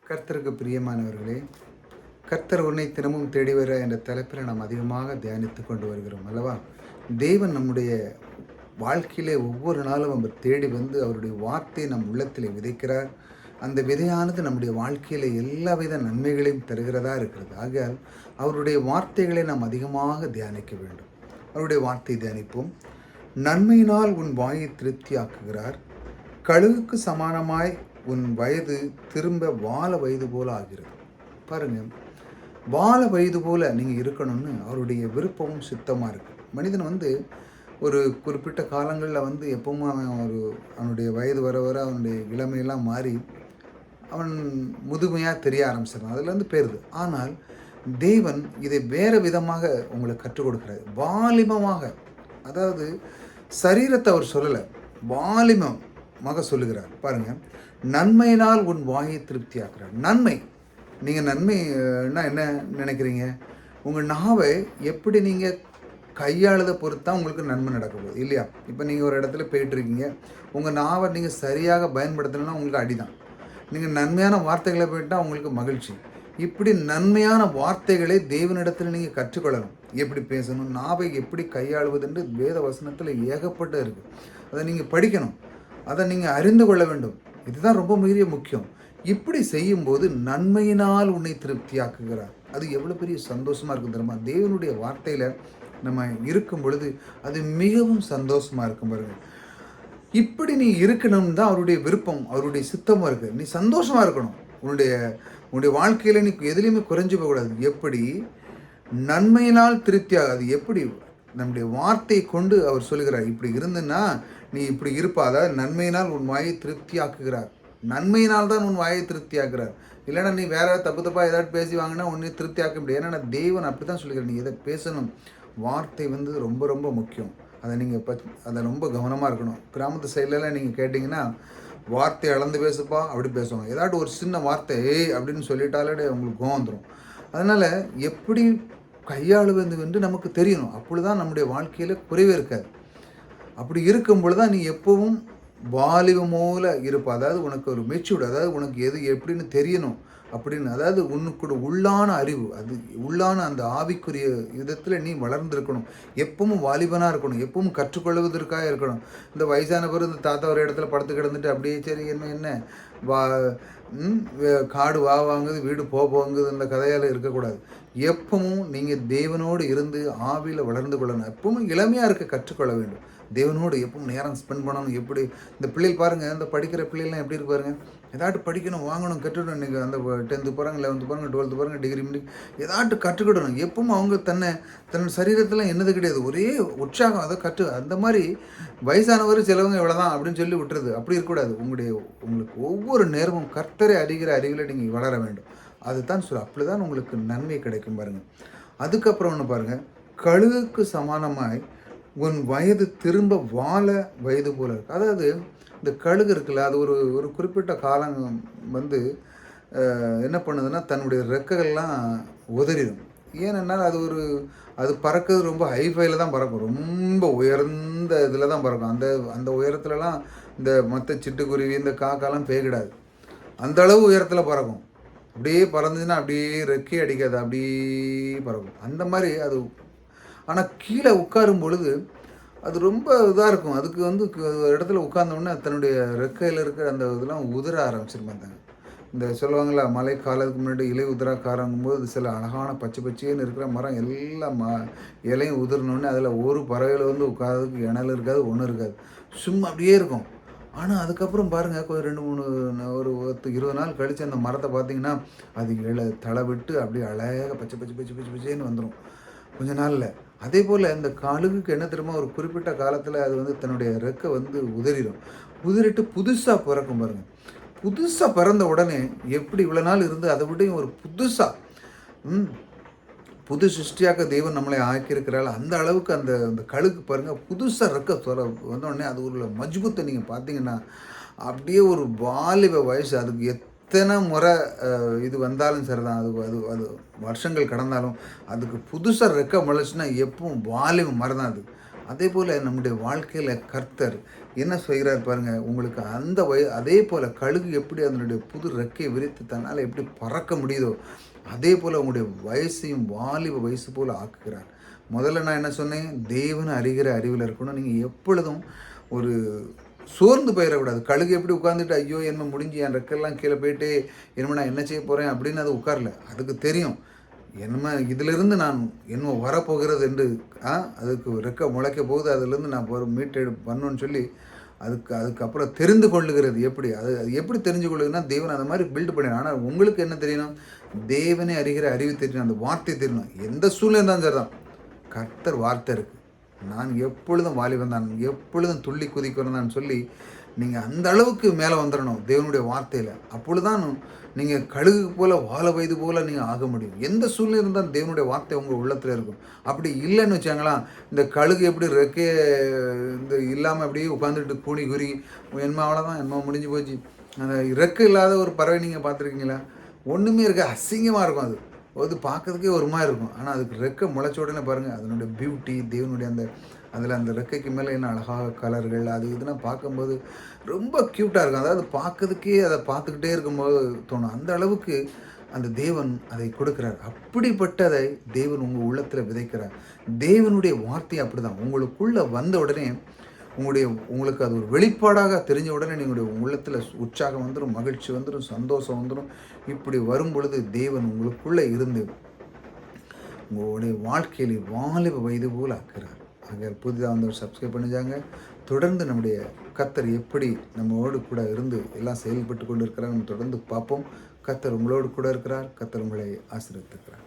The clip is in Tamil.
கர்த்தருக்கு பிரியமானவர்களே, கர்த்தர் உன்னை தினமும் தேடி வர என்ற தலைப்பில் நாம் அதிகமாக தியானித்து கொண்டு வருகிறோம் அல்லவா? தேவன் நம்முடைய வாழ்க்கையிலே ஒவ்வொரு நாளும் அவர் தேடி வந்து அவருடைய வார்த்தையை நம் உள்ளத்திலே விதைக்கிறார். அந்த விதையானது நம்முடைய வாழ்க்கையில எல்லாவித நன்மைகளையும் தருகிறதா இருக்கிறது. ஆகையால் அவருடைய வார்த்தைகளை நாம் அதிகமாக தியானிக்க வேண்டும். அவருடைய வார்த்தை தியானிப்போம். நன்மையினால் உன் வாயை திருப்தியாக்குகிறார். கழுகுக்கு சமானமாய் உன் வயது திரும்ப வால வயது போல ஆகிறது. பாருங்க, வால வயது போல நீங்கள் இருக்கணும்னு அவருடைய விருப்பமும் சித்தமாக இருக்குது. மனிதன் வந்து ஒரு குறிப்பிட்ட காலங்களில் வந்து எப்பவும் அவனுடைய வயது வர வர அவனுடைய இளமையெல்லாம் மாறி அவன் முதுமையாக தெரிய ஆரம்பிச்சிடறான். அதுலேருந்து போயிடுது. ஆனால் தேவன் இதை வேறு விதமாக உங்களுக்கு கற்றுக் கொடுக்குறாரு. வாலிபமாக, அதாவது சரீரத்தை அவர் சொல்லலை, வாலிபமாக சொல்லுகிறார். பாருங்கள், நன்மையினால் உன் வாயை திருப்தியாக்குறார். நன்மை, நீங்கள் நன்மைன்னா என்ன நினைக்கிறீங்க? உங்கள் நாவை எப்படி நீங்கள் கையாளுதை பொறுத்து தான் உங்களுக்கு நன்மை நடக்க போகுது இல்லையா? இப்போ நீங்கள் ஒரு இடத்துல போயிட்டுருக்கீங்க, உங்கள் நாவை நீங்கள் சரியாக பயன்படுத்தலைன்னா உங்களுக்கு அடிதான். நீங்கள் நன்மையான வார்த்தைகளை போயிட்டால் உங்களுக்கு மகிழ்ச்சி. இப்படி நன்மையான வார்த்தைகளை தேவனிடத்தில் நீங்கள் கற்றுக்கொள்ளணும். எப்படி பேசணும், நாவை எப்படி கையாளுவதுன்று வேத வசனத்தில் ஏகப்பட்டு இருக்குது. அதை நீங்கள் படிக்கணும், அதை நீங்கள் அறிந்து கொள்ள வேண்டும். இதுதான் ரொம்ப மிக முக்கியம். இப்படி செய்யும்போது நன்மையினால் உன்னை திருப்தியாக்குகிறார். அது எவ்வளோ பெரிய சந்தோஷமாக இருக்கும் தெரியுமா? தேவனுடைய வார்த்தையில் நம்ம இருக்கும் பொழுது அது மிகவும் சந்தோஷமாக இருக்கும். பாருங்கள், இப்படி நீ இருக்கணும்னு தான் அவருடைய விருப்பம், அவருடைய சித்தமாக இருக்குது. நீ சந்தோஷமாக இருக்கணும். உன்னுடைய வாழ்க்கையில் நீ எதுலேயுமே குறைஞ்சி போகக்கூடாது. எப்படி நன்மையினால் திருப்தியாக, அது எப்படி நம்முடைய வார்த்தையை கொண்டு அவர் சொல்லுகிறார். இப்படி இருந்துன்னா நீ இப்படி இருப்பா. அதாவது நன்மையினால் உன் வாயை திருப்தி ஆக்குகிறார். நன்மையினால் தான் உன் வாயை திருப்தி ஆக்குறார். இல்லைன்னா நீ வேற தப்பாக ஏதாவது பேசி வாங்கினா உன்னை திருப்தி ஆக்க முடியாது. ஏன்னா தேவன் அப்படி தான் சொல்லுகிறார், நீ எதை பேசணும். வார்த்தை வந்து ரொம்ப ரொம்ப முக்கியம். அதை நீங்கள் அதை ரொம்ப கவனமாக இருக்கணும். கிராமத்து சைட்லலாம் நீங்கள் கேட்டிங்கன்னா வார்த்தை அளந்து பேசுப்பா அப்படி பேசுவாங்க. ஏதாட்டும் ஒரு சின்ன வார்த்தை அப்படின்னு சொல்லிட்டாலே உங்களுக்கு கோவம் வந்துடும். அதனால் எப்படி கையாளுவது என்று நமக்கு தெரியணும். அப்பொழுதுதான் நம்முடைய வாழ்க்கையில் குறைவே இருக்காது. அப்படி இருக்கும் பொழுது தான் நீ எப்பவும் வாலிபமோல இருப்ப. அதாவது உனக்கு ஒரு மெச்சூர்டு, அதாவது உனக்கு எது எப்படின்னு தெரியணும் அப்படின்னு, அதாவது உனக்கு உள்ளான அறிவு, அது உள்ளான அந்த ஆவிக்குரிய விதத்தில் நீ வளர்ந்துருக்கணும். எப்பவும் வாலிபனாக இருக்கணும், எப்பவும் கற்றுக்கொள்வதற்காக இருக்கணும். இந்த வயசான பிறகு இந்த தாத்தா ஒரு இடத்துல படுத்து கிடந்துட்டு அப்படியே சரி என்ன வா காடு வாங்குது வீடு போங்குது இந்த கதையால் இருக்கக்கூடாது. எப்பவும் நீங்கள் தேவனோடு இருந்து ஆவியில் வளர்ந்து கொள்ளணும். எப்பவும் இளமையாக இருக்க கற்றுக்கொள்ள வேண்டும். தேவனோடு எப்பவும் நேரம் ஸ்பெண்ட் பண்ணணும். எப்படி இந்த பிள்ளைகள் பாருங்கள், இந்த படிக்கிற பிள்ளைகள்லாம் எப்படி இருக்கு பாருங்கள். ஏதாட்டும் படிக்கணும், வாங்கணும், கற்றுக்கணும். இன்றைக்கி அந்த 10th போகிறாங்க, 11th போகிறாங்க, 12th போகிறாங்க, டிகிரி முடிக்க ஏதாட்டும் கற்றுக்கிடணும். எப்பவும் அவங்க தன் சரீரத்தில் என்னது கிடையாது, ஒரே உற்சாகம். அதை அந்த மாதிரி வயசானவர் சிலவங்க இவ்வளோதான் அப்படின்னு சொல்லி விட்டுறது. அப்படி இருக்கக்கூடாது. உங்களுக்கு ஒவ்வொரு நேரமும் கர்த்தரை அறிகிற அறிவில் நீங்கள் வளர வேண்டும். அதுதான் அப்படி தான் உங்களுக்கு நன்மை கிடைக்கும். பாருங்கள், அதுக்கப்புறம் ஒன்று பாருங்கள், கழுகுக்கு சமானமாய் உன் வயது திரும்ப வாழ வயது போல இருக்கு. அதாவது இந்த கழுகு இருக்குல்ல, அது ஒரு குறிப்பிட்ட காலம் வந்து என்ன பண்ணுதுன்னா தன்னுடைய ரெக்கைகள்லாம் உதறிடும். ஏனென்றால் அது பறக்கிறது ரொம்ப ஹைஃபைல தான் பறக்கும், ரொம்ப உயர்ந்த இதில் தான் பறக்கும். அந்த உயரத்துலலாம் இந்த மற்ற சிட்டுக்குருவி இந்த காக்காலாம் பேய்கிடாது. அந்த அளவு உயரத்தில் பறக்கும். அப்படியே பறந்துச்சுன்னா அப்படியே ரெக்கை அடிக்காது, அப்படியே பறக்கும். அந்த மாதிரி அது. ஆனால் கீழே உட்காரும் பொழுது அது ரொம்ப இதாக இருக்கும். அதுக்கு வந்து ஒரு இடத்துல உட்கார்ந்தோடனே தன்னுடைய ரெக்கையில் இருக்கிற அந்த இதெல்லாம் உதிர ஆரம்பிச்சிருப்பாங்க. இந்த சொல்லுவாங்களா, மழை காலத்துக்கு முன்னாடி இலை உதிராக்காரங்கும்போது சில அழகான பச்சை பச்சைன்னு இருக்கிற மரம் எல்லாம் இலையும் உதிரணுன்னே அதில் ஒரு பறவையில் வந்து உட்காரதுக்கு இணல் இருக்காது, ஒன்றும் இருக்காது, சும்மா அப்படியே இருக்கும். ஆனால் அதுக்கப்புறம் பாருங்கள், கொஞ்சம் 2-3 ஒரு 20 நாள் கழித்து அந்த மரத்தை பார்த்திங்கன்னா அது தலை விட்டு அப்படியே அழகாக பச்சை பச்சை பச்சை பச்சை பச்சைன்னு வந்துடும் கொஞ்ச நாளில். அதே போல் இந்த கழுகுக்கு என்ன தெரியுமா, ஒரு குறிப்பிட்ட காலத்தில் அது வந்து தன்னுடைய ரெக்கை வந்து உதிரிட்டு புதுசாக பிறக்கும். பாருங்கள், புதுசாக பிறந்த உடனே எப்படி இவ்வளோ நாள் இருந்து அதை விடையும் ஒரு புது சிருஷ்டியாக தெய்வம் நம்மளை ஆக்கியிருக்கிறாள். அந்த அளவுக்கு அந்த கழுகு பாருங்கள், புதுசாக ரெக்கை வந்தோடனே அது ஒரு மஜ்பூத்தை நீங்கள் பார்த்தீங்கன்னா அப்படியே ஒரு வாலிப வயசு. அதுக்கு எத்தனை முறை இது வந்தாலும் சரி தான், அது வருஷங்கள் கடந்தாலும் அதுக்கு புதுசாக ரெக்க முளைச்சுன்னா எப்பவும் வாலிப மரம் தான் அது. அதே போல் நம்முடைய வாழ்க்கையில் கர்த்தர் என்ன செய்கிறார் பாருங்கள். உங்களுக்கு அந்த அதே போல் கழுகு எப்படி அதனுடைய புது ரெக்கையை விரித்து தன்னால் எப்படி பறக்க முடியுதோ அதே போல் உங்களுடைய வயசையும் வாலிப வயசு போல் ஆக்குகிறார். முதல்ல நான் என்ன சொன்னேன், தேவனை அறிகிற அறிவில் இருக்கணும். நீங்கள் எப்பொழுதும் ஒரு சோர்ந்து போயிடக்கூடாது. கழுகு எப்படி உட்காந்துட்டு ஐயோ என்ன முடிஞ்சு என் ரெக்கெல்லாம் கீழே போயிட்டு இனிமேல் நான் என்ன செய்ய போகிறேன் அப்படின்னு அது உட்காரல. அதுக்கு தெரியும் என்ன இதிலிருந்து நான் என்ன வரப்போகிறது என்று. அதுக்கு ரெக்கை முளைக்க போகுது, அதிலிருந்து நான் மீட்டெடு பண்ணணும்னு சொல்லி அதுக்கப்புறம் தெரிந்து கொள்ளுகிறது. எப்படி அது எப்படி தெரிஞ்சு கொள்ளுதுன்னா தேவன் அந்த மாதிரி பில்டு பண்ணிடும். ஆனால் உங்களுக்கு என்ன தெரியணும், தேவனே அறிகிற அறிவு தெரியணும், அந்த வார்த்தை தெரியணும். எந்த சூழ்நிலை இருந்தாலும் சரிதான், கர்த்தர் வார்த்தை இருக்குது. நான் எப்பொழுதும் வாலிபன் தான், எப்பொழுதும் துள்ளி குதிக்கிறேன் சொல்லி நீங்கள் அந்த அளவுக்கு மேலே வந்துடணும் தேவனுடைய வார்த்தையில். அப்பொழுதுதான் நீங்கள் கழுகு போல் வாழ வயது போல் நீங்கள் ஆக முடியும். எந்த சூழ்நிலை இருந்தாலும் தேவனுடைய வார்த்தை உங்கள் உள்ளத்தில் இருக்கும். அப்படி இல்லைன்னு வச்சாங்களா, இந்த கழுகு எப்படி ரெக்கே இந்த இல்லாமல் அப்படியே உட்காந்துட்டு கூணி குறி என்ன அவ்வளோதான் என்ன முடிஞ்சு போச்சு. அந்த ரெக்கை இல்லாத ஒரு பறவை நீங்கள் பார்த்துருக்கீங்களா? ஒன்றுமே இருக்க அசிங்கமாக இருக்கும். அது பார்க்கறதுக்கே ஒரு மாதிரி இருக்கும். ஆனால் அதுக்கு ரெக்கை முளைச்ச உடனே பாருங்கள் அதனுடைய பியூட்டி, தேவனுடைய அந்த ரெக்கைக்கு மேலே என்ன அழகாக கலர்கள் அது இதெல்லாம் பார்க்கும்போது ரொம்ப க்யூட்டாக இருக்கும். அதாவது பார்க்கறதுக்கே அதை பார்த்துக்கிட்டே இருக்கும்போது தோணும். அந்த அளவுக்கு அந்த தேவன் அதை கொடுக்குறார். அப்படிப்பட்டதை தேவன் உங்கள் உள்ளத்தில் விதைக்கிறார். தேவனுடைய வார்த்தை அப்படி தான் உங்களுக்குள்ளே வந்த உடனே உங்களுக்கு அது ஒரு வெளிப்பாடாக தெரிஞ்ச உடனே நீங்களுடைய உள்ளத்தில் உற்சாகம் வந்துடும், மகிழ்ச்சி வந்துடும், சந்தோஷம் வந்துடும். இப்படி வரும் பொழுது தேவன் உங்களுக்குள்ளே இருந்து உங்களுடைய வாழ்க்கையில் வாலிப வயது போல் ஆக்குறார். ஆக புதிதாக வந்து சப்ஸ்கிரைப் பண்ணிச்சாங்க. தொடர்ந்து நம்முடைய கர்த்தர் எப்படி நம்மளோடு கூட இருந்து எல்லாம் செயல்பட்டு கொண்டு இருக்கிறார். நம்ம தொடர்ந்து பார்ப்போம். கர்த்தர் உங்களோடு கூட இருக்கிறார். கர்த்தர் உங்களை ஆசீர்வதிக்கிறார்.